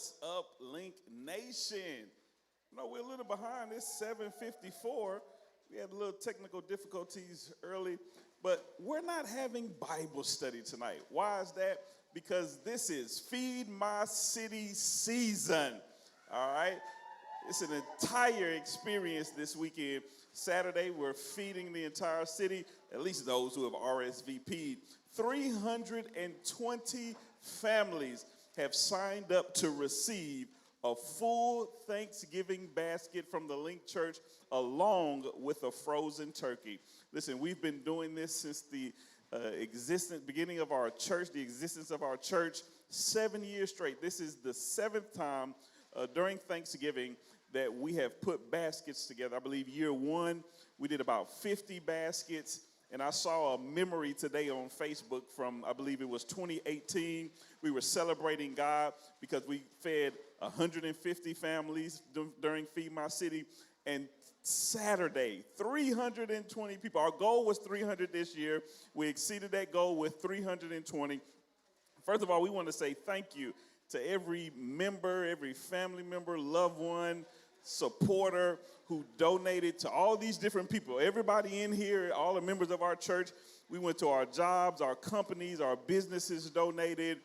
What's up, Link Nation? We're a little behind. It's 7:54. We had a little technical difficulties early, but we're not having Bible study tonight. Why is that? Because this is Feed My City season. All right? It's an entire experience this weekend. Saturday, we're feeding the entire city, at least those who have RSVP'd. 320 families have signed up to receive a full Thanksgiving basket from the Link Church along with a frozen turkey. Listen, we've been doing this since the beginning of our church, the existence of our church, 7 years straight. This is the seventh time during Thanksgiving that we have put baskets together. I believe year one, we did about 50 baskets. And I saw a memory today on Facebook from, I believe it was 2018. We were celebrating God because we fed 150 families during Feed My City. And Saturday, 320 people. Our goal was 300 this year. We exceeded that goal with 320. First of all, we want to say thank you to every member, every family member, loved one, supporter who donated to all these different people. Everybody in here, all the members of our church, we went to our jobs, our companies, our businesses donated.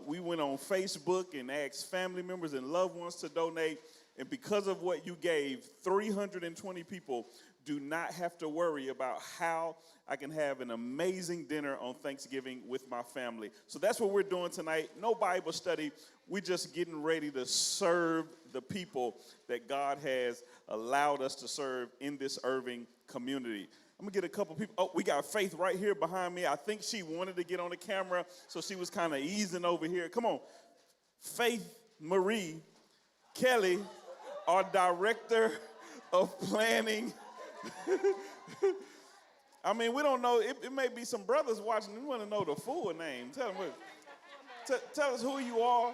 We went on Facebook and asked family members and loved ones to donate. And because of what you gave, 320 people do not have to worry about how I can have an amazing dinner on Thanksgiving with my family. So that's what we're doing tonight. No Bible study. We're just getting ready to serve the people that God has allowed us to serve in this Irving community. I'm going to get a couple people. Oh, we got Faith right here behind me. I think she wanted to get on the camera, so she was kind of easing over here. Come on. Faith Marie Kelly, our director of planning. I mean, we don't know. It may be some brothers watching. We want to know the full name. Tell us who you are,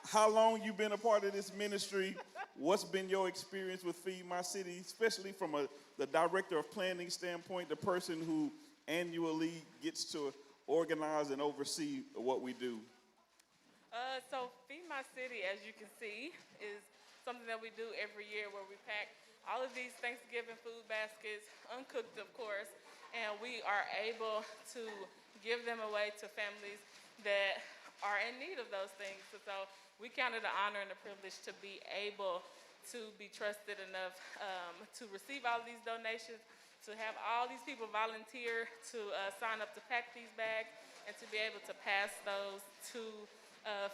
how long you've been a part of this ministry, what's been your experience with Feed My City, especially from the director of planning standpoint, the person who annually gets to organize and oversee what we do. So Feed My City, as you can see, is something that we do every year where we pack all of these Thanksgiving food baskets, uncooked of course, and we are able to give them away to families that are in need of those things. So we count it an honor and a privilege to be able to be trusted enough to receive all of these donations, to have all these people volunteer to sign up to pack these bags, and to be able to pass those to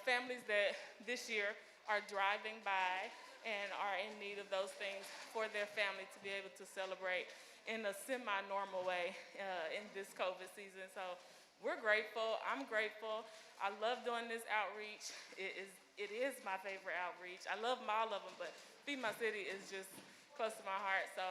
families that this year are driving by and are in need of those things for their family to be able to celebrate in a semi-normal way in this COVID season. So we're grateful. I'm grateful. I love doing this outreach. It is my favorite outreach. I love all of them, but Feed My City is just close to my heart. So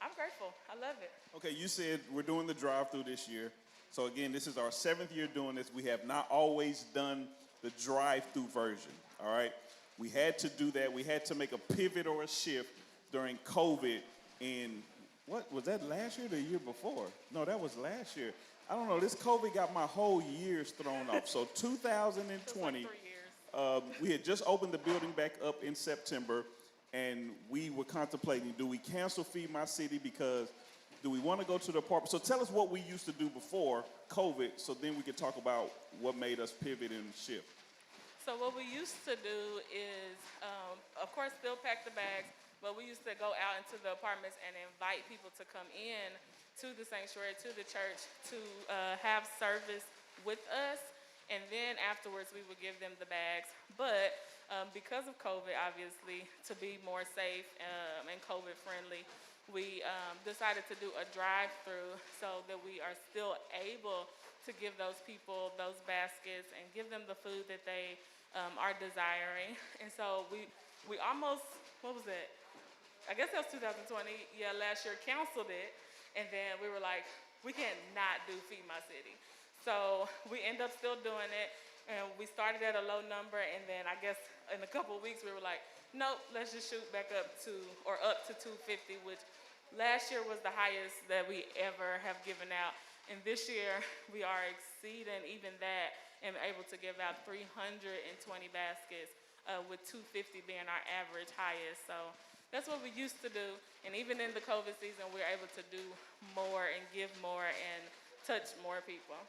I'm grateful. I love it. Okay, you said we're doing the drive-through this year. So again, this is our 7th year doing this. We have not always done the drive-through version, all right? We had to do that. We had to make a pivot or a shift during COVID in, what, was that last year or the year before? No, that was last year. I don't know. This COVID got my whole years thrown off. So 2020, like 3 years. We had just opened the building back up in September, and we were contemplating, do we cancel Feed My City because do we want to go to the apartment? So tell us what we used to do before COVID, so then we could talk about what made us pivot and shift. So what we used to do is, of course, still pack the bags, but we used to go out into the apartments and invite people to come in to the sanctuary, to the church, to have service with us. And then afterwards, we would give them the bags. But because of COVID, obviously, to be more safe and COVID friendly, we decided to do a drive-through so that we are still able to give those people those baskets and give them the food that they are desiring. And so we almost, what was it? I guess that was 2020. Yeah, last year canceled it. And then we were like, we can't not do Feed My City. So we end up still doing it. And we started at a low number. And then I guess in a couple of weeks, we were like, nope, let's just shoot back up to 250, which last year was the highest that we ever have given out. And this year, we are exceeding even that and able to give out 320 baskets, with 250 being our average highest. So that's what we used to do. And even in the COVID season, we're able to do more and give more and touch more people.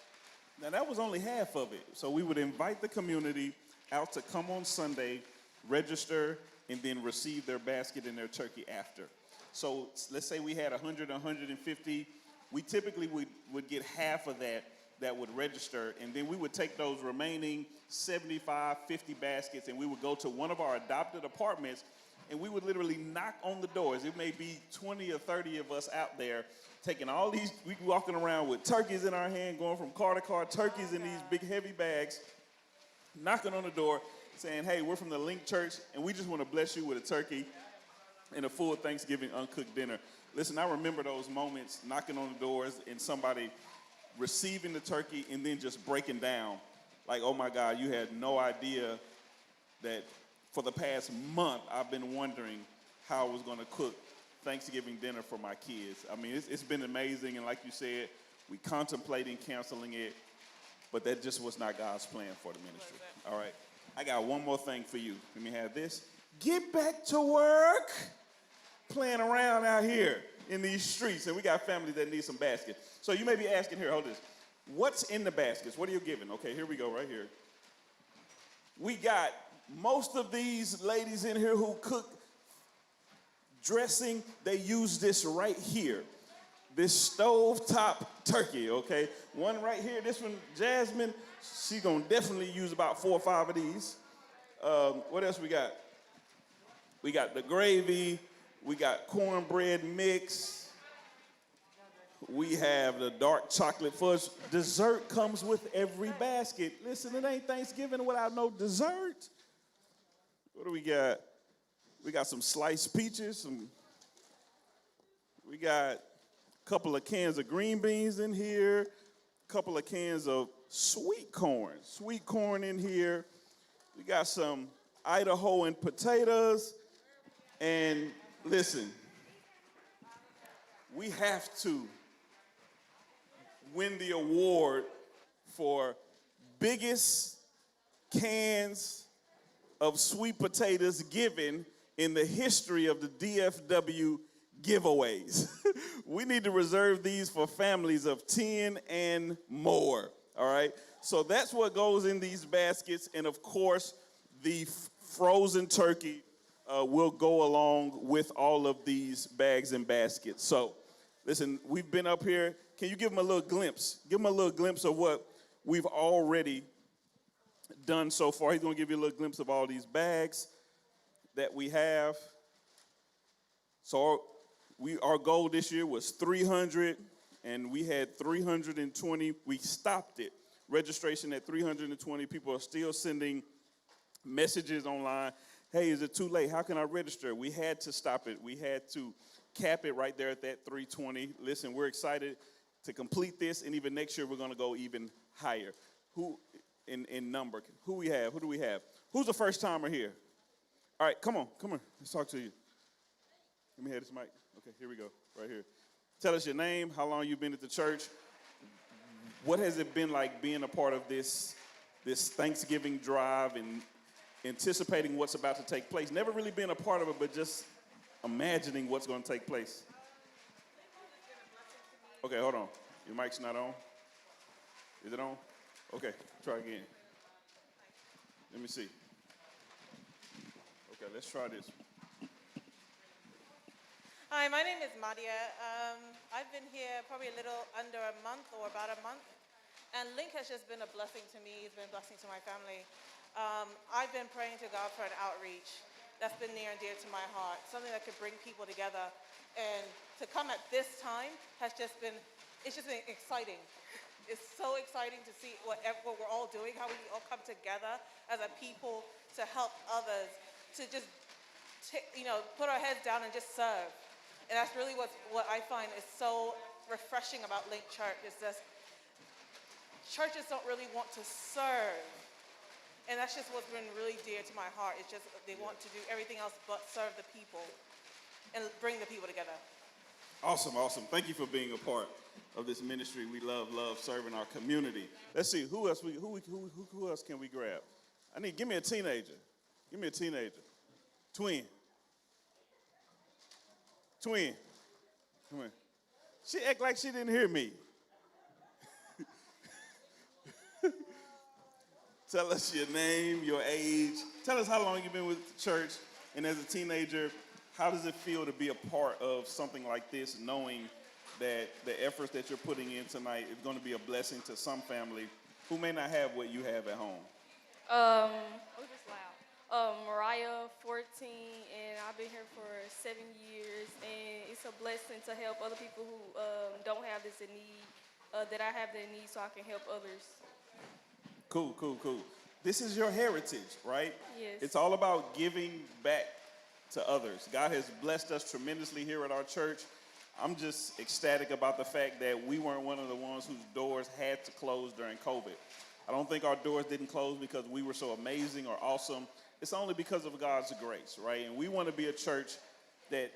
Now, that was only half of it. So we would invite the community out to come on Sunday, register, and then receive their basket and their turkey after. So let's say we had 100, 150. We typically would get half of that would register, and then we would take those remaining 75, 50 baskets, and we would go to one of our adopted apartments, and we would literally knock on the doors. It may be 20 or 30 of us out there taking all these, we walking around with turkeys in our hand, going from car to car, turkeys in these big heavy bags, knocking on the door, saying, hey, we're from the Link Church, and we just want to bless you with a turkey and a full Thanksgiving uncooked dinner. Listen, I remember those moments, knocking on the doors and somebody receiving the turkey and then just breaking down. Like, oh my God, you had no idea that for the past month, I've been wondering how I was going to cook Thanksgiving dinner for my kids. I mean, it's been amazing, and like you said, we contemplating canceling it, but that just was not God's plan for the ministry. All right, I got one more thing for you. Let me have this. Get back to work. Playing around out here in these streets, and we got families that need some baskets. So you may be asking here, hold this, what's in the baskets? What are you giving? Okay, here we go, right here. We got most of these ladies in here who cook dressing, they use this right here. This stovetop turkey, okay? One right here, this one, Jasmine, she's gonna definitely use about 4 or 5 of these. What else we got? We got the gravy, we got cornbread mix, we have the dark chocolate fudge. Dessert comes with every basket. Listen, it ain't Thanksgiving without no dessert. What do we got? We got some sliced peaches, we got a couple of cans of green beans in here, a couple of cans of sweet corn in here. We got some Idahoan potatoes, and listen, we have to win the award for biggest cans of sweet potatoes given in the history of the DFW giveaways. We need to reserve these for families of 10 and more, all right? So that's what goes in these baskets, and of course, the frozen turkey will go along with all of these bags and baskets. So, listen, we've been up here. Can you give them a little glimpse? Give them a little glimpse of what we've already done so far. He's going to give you a little glimpse of all these bags that we have. So our goal this year was 300, and we had 320. We stopped it. Registration at 320. People are still sending messages online. Hey, is it too late? How can I register? We had to stop it. We had to cap it right there at that 320. Listen, we're excited to complete this, and even next year we're going to go even higher. Who in number? Who we have? Who do we have? Who's the first timer here? All right, come on. Let's talk to you. Let me have this mic. Okay, here we go, right here. Tell us your name, how long you've been at the church. What has it been like being a part of this Thanksgiving drive and anticipating what's about to take place? Never really been a part of it, but just imagining what's going to take place. Okay, hold on. Your mic's not on? Is it on? Okay, try again. Let me see. Okay, let's try this. Hi, my name is Madia. I've been here probably a little under a month or about a month, and Link has just been a blessing to me. It's been a blessing to my family. I've been praying to God for an outreach that's been near and dear to my heart, something that could bring people together, and to come at this time has just been, it's just been exciting. It's so exciting to see what we're all doing, how we all come together as a people to help others, to just put our heads down and just serve. And that's really what I find is so refreshing about Link Church, is just churches don't really want to serve. And that's just what's been really dear to my heart. It's just they want to do everything else but serve the people and bring the people together. Awesome, awesome. Thank you for being a part of this ministry. We love serving our community. Let's see, who else can we grab? Give me a teenager. Give me a teenager. Twin. Come here. She act like she didn't hear me. Tell us your name, your age. Tell us how long you've been with the church. And as a teenager, how does it feel to be a part of something like this, knowing that the efforts that you're putting in tonight is going to be a blessing to some family who may not have what you have at home? Oh, just loud. Mariah, 14, and I've been here for 7 years, and it's a blessing to help other people who don't have this in need, that I have that need, so I can help others. Cool. This is your heritage, right? Yes. It's all about giving back to others. God has blessed us tremendously here at our church. I'm just ecstatic about the fact that we weren't one of the ones whose doors had to close during COVID. I don't think our doors didn't close because we were so amazing or awesome. It's only because of God's grace, right? And we want to be a church that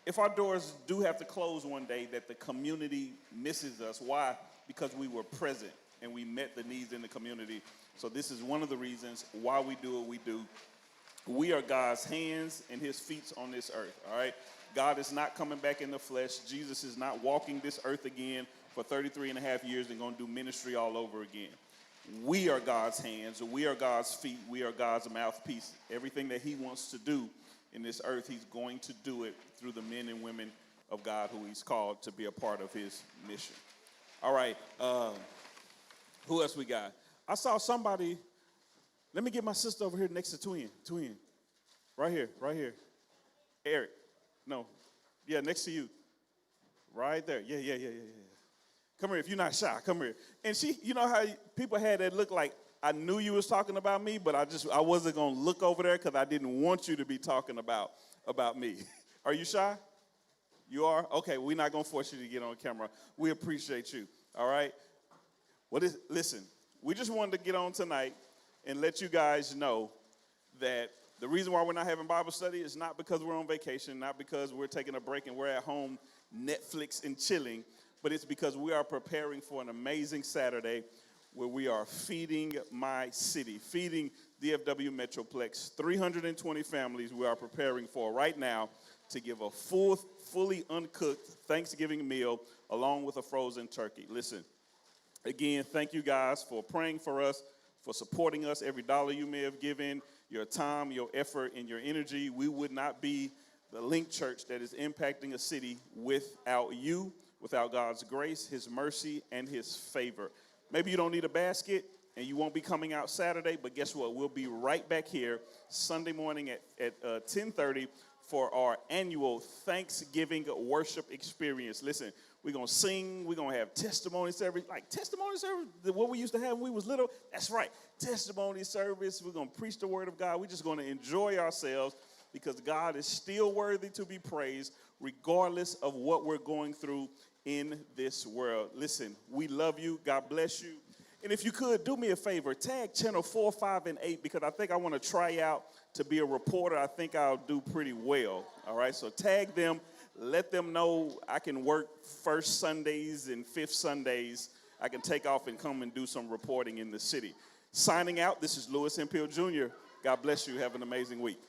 if our doors do have to close one day, that the community misses us. Why? Because we were present and we met the needs in the community. So this is one of the reasons why we do what we do. We are God's hands and his feet on this earth, all right? God is not coming back in the flesh. Jesus is not walking this earth again for 33 and a half years and going to do ministry all over again. We are God's hands. We are God's feet. We are God's mouthpiece. Everything that he wants to do in this earth, he's going to do it through the men and women of God who he's called to be a part of his mission. All right. Who else we got? I saw somebody. Let me get my sister over here next to Twin. Right here. Eric. No. Yeah, next to you. Right there. Yeah. Come here, if you're not shy, come here. And she, you know how people had that look like, I knew you was talking about me, but I wasn't going to look over there because I didn't want you to be talking about me. Are you shy? You are? Okay, we're not going to force you to get on camera. We appreciate you, all right? Listen, we just wanted to get on tonight and let you guys know that the reason why we're not having Bible study is not because we're on vacation, not because we're taking a break and we're at home Netflix and chilling, but it's because we are preparing for an amazing Saturday where we are feeding my city, feeding DFW Metroplex. 320 families we are preparing for right now to give a fully uncooked Thanksgiving meal along with a frozen turkey. Listen, again, thank you guys for praying for us, for supporting us. Every dollar you may have given, your time, your effort, and your energy, we would not be the Link Church that is impacting a city without you, without God's grace, his mercy, and his favor. Maybe you don't need a basket and you won't be coming out Saturday, but guess what? We'll be right back here Sunday morning at 10:30 for our annual Thanksgiving worship experience. Listen, we're going to sing. We're going to have testimony service. Like testimony service, what we used to have when we was little. That's right, testimony service. We're going to preach the word of God. We're just going to enjoy ourselves because God is still worthy to be praised regardless of what we're going through in this world. Listen, we love you. God bless you. And if you could, do me a favor, tag channel 4, 5, and 8 because I think I want to try out to be a reporter. I think I'll do pretty well. All right, so tag them. Let them know I can work first Sundays and fifth Sundays. I can take off and come and do some reporting in the city. Signing out, this is Louis M. Peel Jr. God bless you. Have an amazing week.